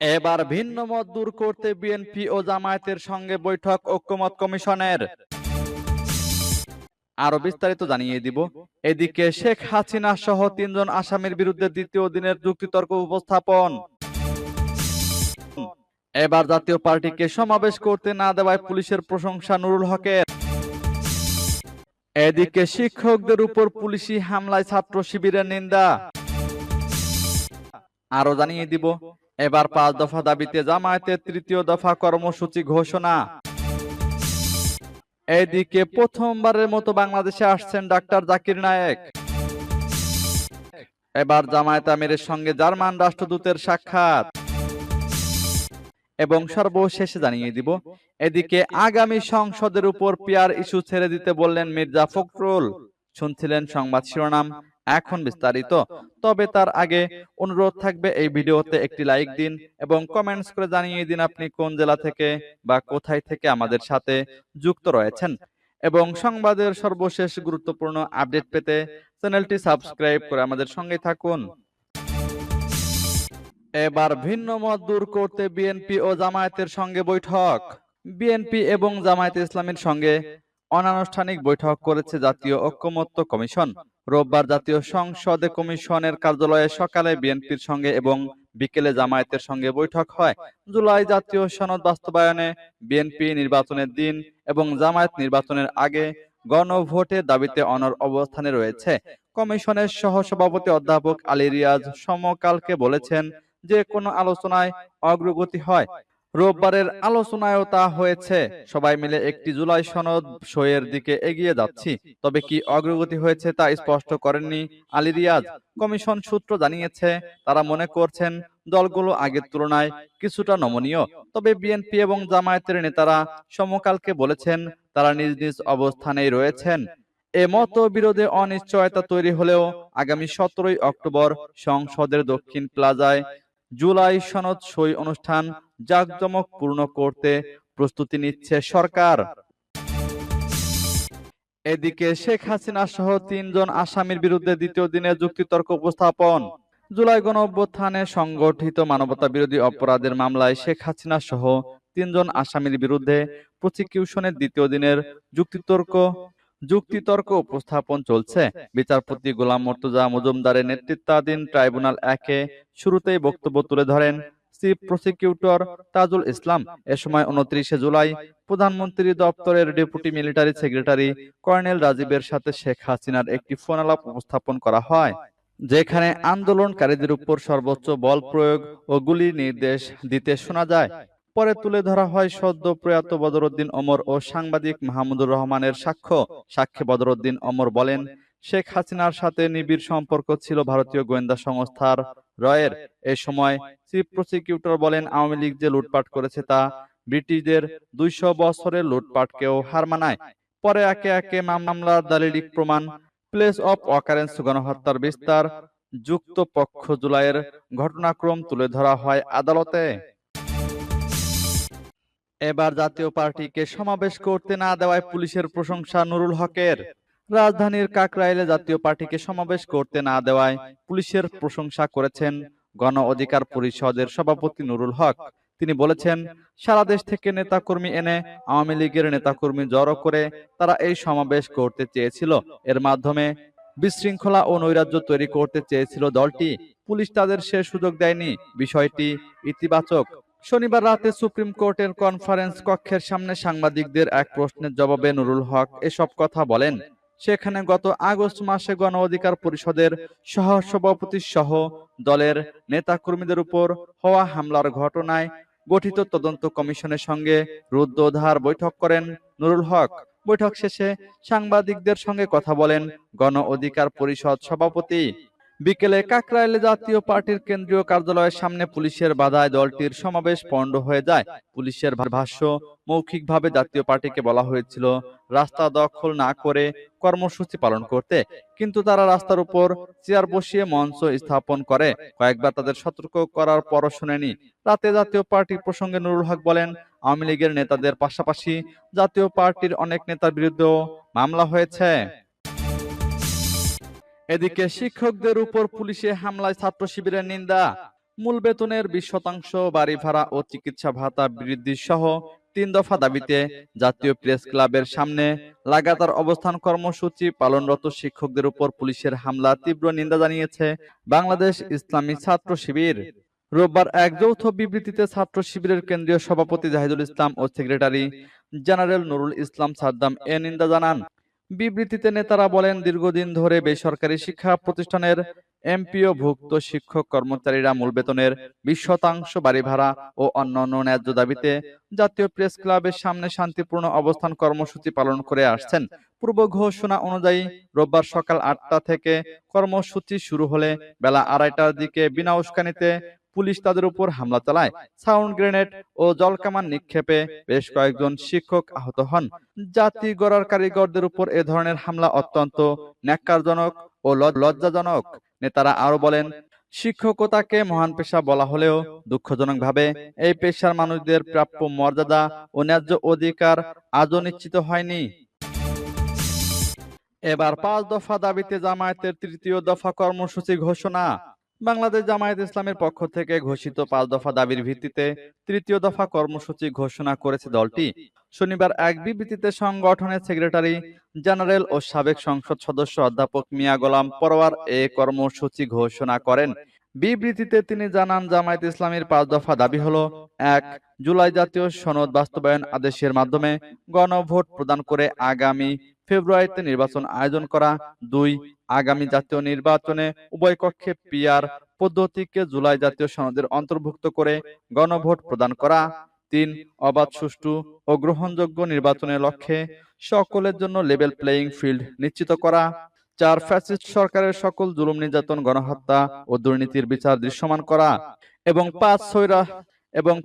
এবার ভিন্ন মত দূর করতে বিএনপি ও জামায়াতের সঙ্গে বৈঠক ঐক্যমত কমিশনের। আরো বিস্তারিত জানিয়ে দিব। এদিকে শেখ হাসিনা সহ ৩ জন আসামির বিরুদ্ধে দ্বিতীয় দিনের যুক্তিতর্ক উপস্থাপন। এবার জাতীয় পার্টিকে সমাবেশ করতে না দেওয়ায় পুলিশের প্রশংসা নুরুল হকের। এদিকে শিক্ষকদের উপর পুলিশি হামলায় ছাত্র শিবিরের নিন্দা। আরো জানিয়ে দিব। এবার ৫ দফা দাবিতে জামায়াতের ৩য় দফা কর্মসূচি ঘোষণা। এদিকে প্রথমবারের মতো বাংলাদেশে আসছেন ডাক্তার জাকির নায়েক। এবার জামায়াত আমিরের সঙ্গে জার্মান রাষ্ট্রদূতের সাক্ষাৎ। এবং সর্বশেষে জানিয়ে দিব। এদিকে আগামী সংসদের উপর পিয়ার ইস্যু ছেড়ে দিতে বললেন মির্জা ফখরুল। শুনছিলেন সংবাদ শিরোনাম, এখন বিস্তারিত। তবে তার আগে অনুরোধ থাকবে এই ভিডিওতে একটি লাইক দিন এবং কমেন্টস করে জানিয়ে দিন আপনি কোন জেলা থেকে বা কোথায় থেকে আমাদের সাথে যুক্ত রয়েছেন। এবং সংবাদের সর্বশেষ গুরুত্বপূর্ণ আপডেট পেতে চ্যানেলটি সাবস্ক্রাইব করে আমাদের সঙ্গে থাকুন। এবার ভিন্ন মত দূর করতে বিএনপি ও জামায়াতের সঙ্গে বৈঠক। বিএনপি এবং জামায়াতে ইসলামীর সঙ্গে অনানুষ্ঠানিক বৈঠক করেছে জাতীয় ঐক্যমত্য কমিশন। রোববার জাতীয় সংসদে কমিশনের কার্যালয়ে সকালে বিএনপির সঙ্গে এবং বিকেলে জামায়াতের সঙ্গে বৈঠক হয়। জুলাই জাতীয় সনদ বাস্তবায়নে বিএনপি নির্বাচনের দিন এবং জামায়াত নির্বাচনের আগে গণভোটের দাবিতে অনড় অবস্থানে রয়েছে। কমিশনের সহসভাপতি অধ্যাপক আলী রিয়াজ সমকালকে বলেছেন যে কোনো আলোচনায় অগ্রগতি হয়। রোববারের আলোচনায়ও তা হয়েছে। সবাই মিলে একটি জুলাই সনদ সইয়ের দিকে এগিয়ে যাচ্ছি। তবে কি অগ্রগতি হয়েছে তা স্পষ্ট করেননি আলী রিয়াজ। কমিশন সূত্র জানিয়েছে তারা মনে করছেন দলগুলো আগের তুলনায় কিছুটা নমনীয়। তবে বিএনপি এবং জামায়াতের নেতারা সমকালকে বলেছেন তারা নিজ নিজ অবস্থানেই রয়েছেন। এ মতবিরোধে অনিশ্চয়তা তৈরি হলেও আগামী ১৭ই অক্টোবর সংসদের দক্ষিণ প্লাজায় জুলাই সনদ সই অনুষ্ঠান জাঁকজমকপূর্ণ করতে প্রস্তুতি নিচ্ছে সরকার। এদিকে শেখ হাসিনা সহ ৩ জন আসামির বিরুদ্ধে দ্বিতীয় দিনের যুক্তিতর্ক উপস্থাপন। জুলাই গণঅভ্যুত্থানে সংগঠিত মানবতা বিরোধী অপরাধের মামলায় শেখ হাসিনা সহ ৩ জন আসামির বিরুদ্ধে প্রসিকিউশনের দ্বিতীয় দিনের যুক্তিতর্ক উপস্থাপন চলছে। বিচারপতি গোলাম মর্তুজা মজুমদারের নেতৃত্বাধীন ট্রাইব্যুনাল ১-এ শুরুতেই বক্তব্য তুলে ধরেন চিফ প্রসিকিউটর তাজুল ইসলাম। এ সময় ২৯শে জুলাই প্রধানমন্ত্রী দপ্তরের ডেপুটি মিলিটারি সেক্রেটারি কর্নেল রাজীবের সাথে শেখ হাসিনার একটি ফোনালাপ উপস্থাপন করা হয়, যেখানে আন্দোলনকারীদের উপর সর্বোচ্চ বল প্রয়োগ ও গুলির নির্দেশ দিতে শোনা যায়। পরে তুলে ধরা হয় সদ্য প্রয়াত বদরুদ্দিন ওমর ও সাংবাদিক মাহমুদুর রহমানের সাক্ষ্যে বদরুদ্দিন ওমর বলেন, শেখ হাসিনার সাথে নিবিড় সম্পর্ক ছিল ভারতীয় গোয়েন্দা সংস্থার রয়ের। এ সময় চিফ প্রসিকিউটর বলেন, আওয়ামী লীগ যে লুটপাট করেছে তা ব্রিটিশদের ২০০ বছরের লুটপাটকেও হার মানায়। পরে একে একে মামলার দালিলিক প্রমাণ, প্লেস অফ অকারেন্স, গণহত্যার বিস্তার, যুক্ত পক্ষ জুলাইয়ের ঘটনাক্রম তুলে ধরা হয় আদালতে। এবার জাতীয় পার্টিকে সমাবেশ করতে না দেওয়ায় পুলিশের প্রশংসা নুরুল হকের। রাজধানীর কাকরাইলে জাতীয় পার্টিকে সমাবেশ করতে না দেওয়ায় পুলিশের প্রশংসা করেছেন গণ অধিকার পরিষদের সভাপতি নুরুল হক। তিনি বলেছেন, সারা দেশ থেকে নেতাকর্মী এনে আওয়ামী লীগের নেতাকর্মী জড়ো করে তারা এই সমাবেশ করতে চেয়েছিল। এর মাধ্যমে বিশৃঙ্খলা ও নৈরাজ্য তৈরি করতে চেয়েছিল দলটি। পুলিশ তাদের সে সুযোগ দেয়নি, বিষয়টি ইতিবাচক। শনিবার রাতে সুপ্রিম কোর্টের কনফারেন্স কক্ষের সামনে সাংবাদিকদের এক প্রশ্নের জবাবে নুরুল হক এসব কথা বলেন। সেখানে গত আগস্ট মাসে গণ অধিকার পরিষদের সহসভাপতি সহ দলের নেতাকর্মীদের উপর হওয়া হামলার ঘটনায় গঠিত তদন্ত কমিশনের সঙ্গে রুদ্ধদ্বার বৈঠক করেন নুরুল হক। বৈঠক শেষে সাংবাদিকদের সঙ্গে কথা বলেন গণ অধিকার পরিষদ সভাপতি। বিকেলে কাকরাইলে জাতীয় পার্টির কেন্দ্রীয় কার্যালয়ের সামনে পুলিশের বাধায় দলটির সমাবেশ পণ্ড হয়ে যায়। পুলিশের ভাষ্য, মৌখিকভাবে জাতীয় পার্টিকে বলা হয়েছিল রাস্তা দখল না করে কর্মসূচি পালন করতে, কিন্তু তারা রাস্তার উপর চেয়ার বসিয়ে মঞ্চ স্থাপন করে। কয়েকবার তাদের সতর্ক করার পরও শুনেনি। রাতে জাতীয় পার্টির প্রসঙ্গে নুরুল হক বলেন, আওয়ামী লীগের নেতাদের পাশাপাশি জাতীয় পার্টির অনেক নেতার বিরুদ্ধেও মামলা হয়েছে। এদিকে শিক্ষকদের উপর পুলিশে হামলায় ছাত্র শিবিরের নিন্দা। মূল বেতনের 20% বাড়ি ভাড়া ও চিকিৎসা ভাতা বৃদ্ধি সহ 3 দফা দাবিতে জাতীয় প্রেস ক্লাবের সামনে লাগাতার অবস্থান কর্মসূচি পালনরত শিক্ষকদের উপর পুলিশের হামলা তীব্র নিন্দা জানিয়েছে বাংলাদেশ ইসলামী ছাত্র শিবির। রোববার এক যৌথ বিবৃতিতে ছাত্র শিবিরের কেন্দ্রীয় সভাপতি জাহিদুল ইসলাম ও সেক্রেটারি জেনারেল নুরুল ইসলাম সাদ্দাম এ নিন্দা জানান। বিবৃতিতে নেতারা বলেন, দীর্ঘদিন ধরে বেসরকারি শিক্ষা প্রতিষ্ঠানের এমপিওভুক্ত শিক্ষক কর্মচারীরা মূল বেতনের 20% বাড়ি ভাড়া ও অন্যান্য ন্যায্য দাবিতে জাতীয় প্রেস ক্লাবের সামনে শান্তিপূর্ণ অবস্থান কর্মসূচি পালন করে আসছেন। পূর্ব ঘোষণা অনুযায়ী রোববার সকাল 8টা থেকে কর্মসূচি শুরু হলে বেলা 2:30টার দিকে বিনা উস্কানিতে পুলিশ তাদের উপর হামলা চালায়। সাউন্ড গ্রেনেড ও জলকামান নিক্ষেপে বেশ কয়েকজন শিক্ষক আহত হন। জাতি গড়ার কারিগরদের উপর এ ধরনের হামলা অত্যন্ত ন্যাক্কারজনক ও লজ্জাজনক। নেতারা আরো বলেন, শিক্ষকতাকে মহান পেশা বলা হলেও দুঃখজনকভাবে এই পেশার মানুষদের প্রাপ্য মর্যাদা ও ন্যায্য অধিকার আজও নিশ্চিত হয়নি। এবার 5 দফা দাবিতে জামায়াতের 3য় দফা কর্মসূচি ঘোষণা। বাংলাদেশ জামায়াত ইসলামের পক্ষ থেকে ঘোষিত 5 দফা দাবির ভিত্তিতে 3য় দফা কর্মসূচি ঘোষণা করেছে দলটি। শনিবার এক বিবৃতিতে সংগঠনের সেক্রেটারি জেনারেল ও সাবেক সংসদ সদস্য অধ্যাপক মিয়া গোলাম পরোয়ার এ কর্মসূচি ঘোষণা করেন। বিবৃতিতে তিনি জানান, জামায়াত ইসলামীর 5 দফা দাবি হলো: 1. জুলাই জাতীয় সনদ বাস্তবায়ন আদেশের মাধ্যমে গণভোট প্রদান করে আগামী ফেব্রুয়ারিতে নির্বাচন আয়োজন করা। 2. আগামী জাতীয় নির্বাচনে উভয় কক্ষে পিআর পদ্ধতিকে জুলাই জাতীয় সনদের অন্তর্ভুক্ত করে গণভোট প্রদান করা। 3. অবাধ, সুষ্ঠু ও গ্রহণযোগ্য নির্বাচনের লক্ষ্যে সকলের জন্য লেভেল প্লেয়িং ফিল্ড নিশ্চিত করা। 4. ফ্যাসিস্ট সরকারের সকল জুলুম, নির্যাতন, গণহত্যা ও দুর্নীতির বিচার দৃশ্যমান করা। এবং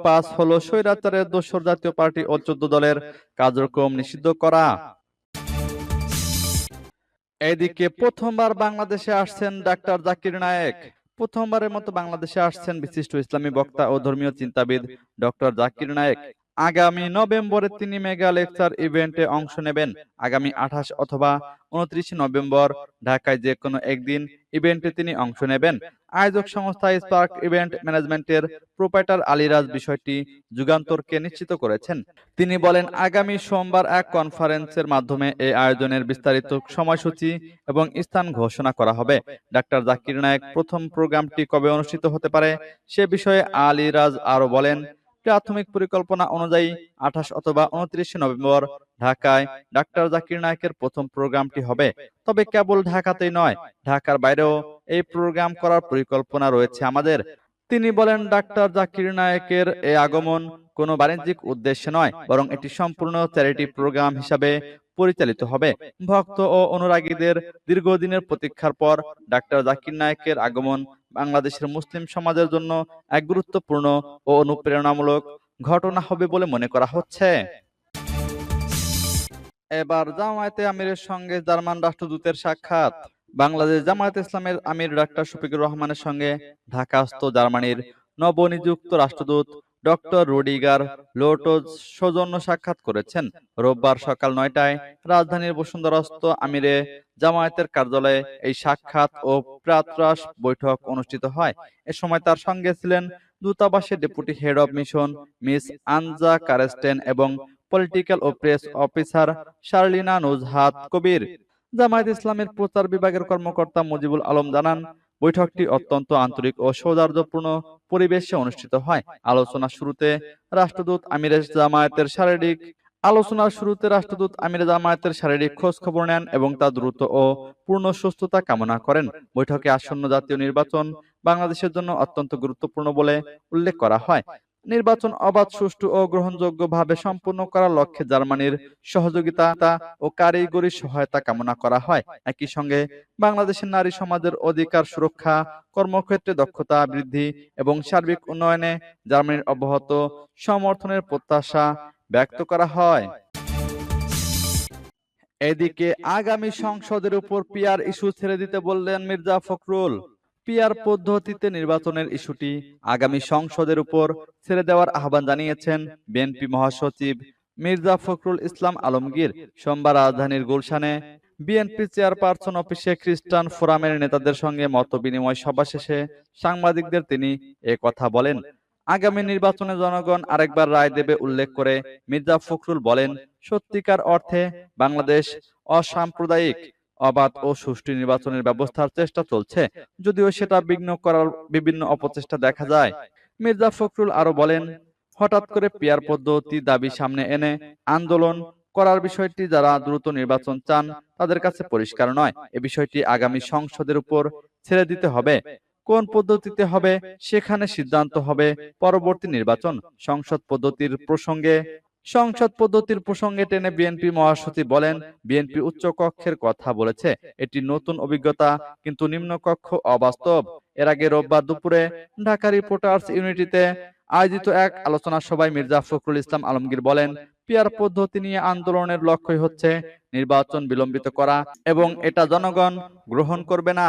5 হলো স্বৈরাচারের দোসর জাতীয় পার্টি ও 14 দলের কার্যক্রম নিষিদ্ধ করা। এদিকে প্রথমবার বাংলাদেশে আসছেন ডাক্তার জাকির নায়েক। প্রথমবারের মতো বাংলাদেশে আসছেন বিশিষ্ট ইসলামী বক্তা ও ধর্মীয় চিন্তাবিদ ডক্টর জাকির নায়েক। আগামী নভেম্বরে তিনি মেগা লেকচার ইভেন্টে অংশ নেবেন। আগামী 28 অথবা 29 নভেম্বর ঢাকায় যে কোনো একদিন ইভেন্টে তিনি অংশ নেবেন। আয়োজক সংস্থা স্পার্ক ইভেন্ট ম্যানেজমেন্টের প্রোপাইটার আলীরাজ বিষয়টি যুগান্তরকে নিশ্চিত করেছেন। তিনি বলেন, আগামী সোমবার এক কনফারেন্সের মাধ্যমে এই আয়োজনের বিস্তারিত সময়সূচি এবং স্থান ঘোষণা করা হবে। ডাক্তার জাকির নায়েক প্রথম প্রোগ্রামটি কবে অনুষ্ঠিত হতে পারে সে বিষয়ে আলীরাজ আরো বলেন, প্রাথমিক পরিকল্পনা অনুযায়ী 28 অথবা 29 নভেম্বর ঢাকায় ডাক্তার জাকির নায়েকের প্রথম প্রোগ্রামটি হবে। তবে কেবল ঢাকাতেই নয়, ঢাকার বাইরেও এই প্রোগ্রাম করার পরিকল্পনা রয়েছে আমাদের। তিনি বলেন, ডাক্তার জাকির নায়েকের এই আগমন কোনো বাণিজ্যিক উদ্দেশ্যে নয়, বরং এটি সম্পূর্ণ চ্যারিটি প্রোগ্রাম হিসাবে পরিচালিত হবে। ভক্ত ও অনুরাগীদের দীর্ঘদিনের প্রতীক্ষার পর ডাক্তার জাকির নায়েকের আগমন বাংলাদেশের মুসলিম সমাজের জন্য এক গুরুত্বপূর্ণ ও অনুপ্রেরণামূলক ঘটনা হবে বলে মনে করা হচ্ছে। এবার জামায়াতে আমিরের সঙ্গে জার্মান রাষ্ট্রদূতের সাক্ষাৎ। বাংলাদেশ জামায়াতে ইসলামের আমির ডাক্তার শফিকুর রহমানের সঙ্গে ঢাকাস্থ জার্মানির নবনিযুক্ত রাষ্ট্রদূত ডক্টর রুডিগার লোটোজ সৌজন্য সাক্ষাৎ করেছেন। রোববার সকাল 9টায় রাজধানীর বসুন্ধরাস্থ আমিরে জামায়াতের কার্যালয়ে এই সাক্ষাৎ ও প্রাতরাশ বৈঠক অনুষ্ঠিত হয়। এ সময় তার সঙ্গে ছিলেন দূতাবাসের deputy head of mission Miss Anja Karsten এবং পলিটিক্যাল ও প্রেস অফিসার শার্লিনা নুজহাত কবির। জামায়াত ইসলামের প্রচার বিভাগের কর্মকর্তা মুজিবুল আলম জানান, বৈঠকটি অত্যন্ত আন্তরিক ও সৌহার্দ্যপূর্ণ পরিবেশে অনুষ্ঠিত হয়। আলোচনার শুরুতে রাষ্ট্রদূত আমিরে জামায়াতের শারীরিক খোঁজ খবর নেন এবং তা দ্রুত ও পূর্ণ সুস্থতা কামনা করেন। বৈঠকে আসন্ন জাতীয় নির্বাচন বাংলাদেশের জন্য অত্যন্ত গুরুত্বপূর্ণ বলে উল্লেখ করা হয়। নির্বাচন অবাধ, সুষ্ঠু ও গ্রহণযোগ্যভাবে সম্পন্ন করার লক্ষ্যে জার্মানির সহযোগিতা ও কারিগরি সহায়তা কামনা করা হয়। একই সঙ্গে বাংলাদেশের নারী সমাজের অধিকার সুরক্ষা, কর্মক্ষেত্রে দক্ষতা বৃদ্ধি এবং সার্বিক উন্নয়নে জার্মানির অব্যাহত সমর্থনের প্রত্যাশা ব্যক্ত করা হয়। এদিকে আগামী সংসদের উপর পিআর ইস্যু ছেড়ে দিতে বললেন মির্জা ফখরুল। পিআর পদ্ধতিতে নির্বাচনের ইস্যুটি আগামী সংসদের উপর ছেড়ে দেওয়ার আহ্বান জানিয়েছেন বিএনপি মহাসচিব মির্জা ফখরুল ইসলাম আলমগীর। সোমবার রাজধানীর গুলশানে বিএনপি চেয়ারপারসন অফিসে খ্রিস্টান ফোরামের নেতাদের সঙ্গে মতবিনিময় সভা শেষে সাংবাদিকদের তিনি কথা বলেন। আগামী নির্বাচনে জনগণ আরেকবার রায় দেবে উল্লেখ করে মির্জা ফখরুল বলেন, সত্যিকার অর্থে বাংলাদেশ অসাম্প্রদায়িক, অবাধ ও সুষ্ঠু নির্বাচনের ব্যবস্থার চেষ্টা চলছে, যদিও সেটা বিঘ্ন করার বিভিন্ন অপচেষ্টা দেখা যায়। মির্জা ফখরুল আরো বলেন, হঠাৎ করে পিয়ার পদ্ধতি দাবি সামনে এনে আন্দোলন করার বিষয়টি যারা দ্রুত নির্বাচন চান তাদের কাছে পরিষ্কার নয়। এ বিষয়টি আগামী সংসদের উপর ছেড়ে দিতে হবে। কোন পদ্ধতিতে হবে সেখানে সিদ্ধান্ত হবে পরবর্তী নির্বাচন। সংসদ পদ্ধতির প্রসঙ্গে টেনে বিএনপি মহাসচিব বলেন, বিএনপি উচ্চ কক্ষের কথা বলেছে, এটি নতুন অভিজ্ঞতা, কিন্তু নিম্নকক্ষ অবাস্তব। এর আগে রোববার দুপুরে ঢাকা রিপোর্টার্স ইউনিটিতে আয়োজিত এক আলোচনা সভায় মির্জা ফখরুল ইসলাম আলমগীর বলেন, পিয়ার পদ্ধতি নিয়ে আন্দোলনের লক্ষ্যই হচ্ছে নির্বাচন বিলম্বিত করা এবং এটা জনগণ গ্রহণ করবে না।